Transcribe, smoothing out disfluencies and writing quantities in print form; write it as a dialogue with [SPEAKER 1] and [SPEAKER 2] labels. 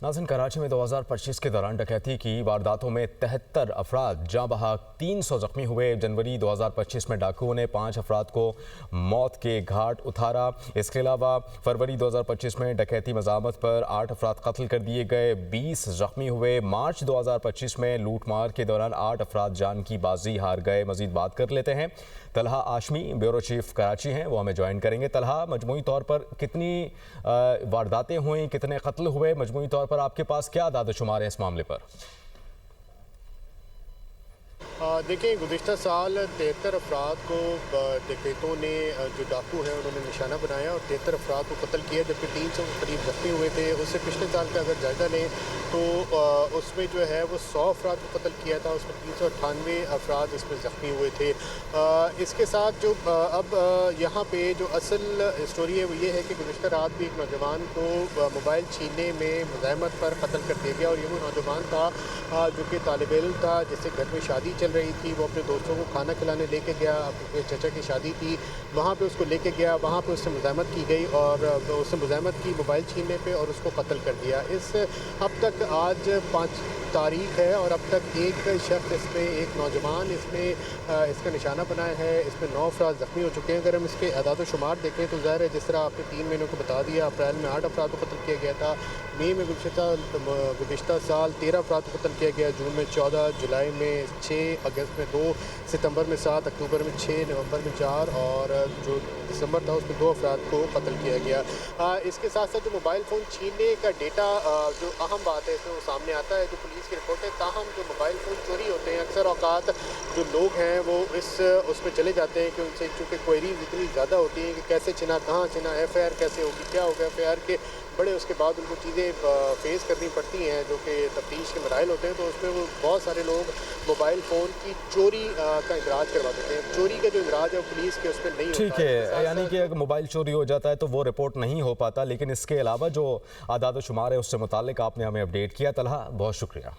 [SPEAKER 1] नाज़रीन, कराची में 2025 के दौरान डकैती की वारदातों में 73 अफराद जाँ बहक, 300 जख्मी हुए। जनवरी 2025 में डाकुओं ने 5 अफराद को मौत के घाट उतारा। इसके अलावा फरवरी 2025 में डकैती मज़ामत पर 8 अफराद कत्ल कर दिए गए, 20 जख्मी हुए। मार्च 2025 में लूटमार के दौरान 8 अफराद जान की बाजी हार गए। मजीद बात कर लेते हैं। तलहा आशमी ब्यूरो चीफ कराची हैं, वो हमें ज्वाइन करेंगे। तलहा, मजमूई तौर पर कितनी वारदातें हुई, कितने कत्ल हुए, मजमूई तौर पर आपके पास क्या आदाद शुमार है इस मामले पर?
[SPEAKER 2] देखिए, गुज़िश्ता साल 73 अफराद को डकैतों ने, जो डाकू हैं, उन्होंने निशाना बनाया और 73 अफराद को कत्ल किया, जबकि 300 के करीब जख्मी हुए थे। उससे पिछले साल का अगर जायज़ा लें तो उसमें जो है वो 100 अफराद को कत्ल किया था, उसमें 398 अफराद इसमें ज़ख्मी हुए थे। इसके साथ जो अब यहाँ पे जो असल स्टोरी है वो ये है कि गुज़िश्ता रात भी एक नौजवान को मोबाइल छीनने में मुज़ाहमत पर कत्ल कर दिया गया। और ये वो नौजवान था जो कि तालिब इल्म था, जिससे घर में शादी चल रही थी। वो अपने दोस्तों को खाना खिलाने लेके गया, अपने चचा की शादी थी, वहाँ पे उसको लेके गया, वहाँ पे उससे मुज़ाहमत की गई और उससे मुज़ाहमत की मोबाइल छीनने पे और उसको कत्ल कर दिया। इस अब तक आज 5 तारीख है और अब तक एक शख्स इसमें, एक नौजवान इसमें इसका निशाना बनाया है। इसमें 9 अफराद ज़ख्मी हो चुके हैं। अगर हम इसके अदाद शुमार देखें तो ज़ाहिर है, जिस तरह आपने 3 महीनों को बता दिया, अप्रैल में 8 अफराद को कत्ल किया गया था, मई में गुज़िश्ता साल 13 अफराद को कत्ल किया गया, जून में 14, जुलाई में 6, अगस्त में 2, सितंबर में 7, अक्टूबर में 6, नवंबर में 4 और जो दिसंबर था उसमें 2 अफराद को कत्ल किया गया। इसके साथ साथ जो मोबाइल फ़ोन छीनने का डेटा, जो अहम बात है इसमें वो सामने आता है, जो पुलिस की रिपोर्ट है। ताहम जो मोबाइल फ़ोन चोरी होते हैं, अक्सर औकात जो लोग हैं वो उसमें चले जाते हैं कि उनसे चूँकि क्वेरीज इतनी ज़्यादा होती हैं कि कैसे छिना, कहाँ छिना, FIR कैसे होगी, क्या होगा FIR के बड़े, उसके बाद उनको चीज़ें फेस करनी पड़ती हैं जो कि तफ्तीश के मराइल होते हैं। तो उसमें वो बहुत सारे लोग मोबाइल फ़ोन की चोरी का इंदराज करवा देते हैं। चोरी का जो इंदराज है पुलिस के उसमें नहीं होता।
[SPEAKER 1] ठीक है, यानी कि अगर मोबाइल चोरी हो जाता है तो वो रिपोर्ट नहीं हो पाता, लेकिन इसके अलावा जो आदाद शुमार है उससे मुतालिक आपने हमें अपडेट किया। तलहा, बहुत शुक्रिया।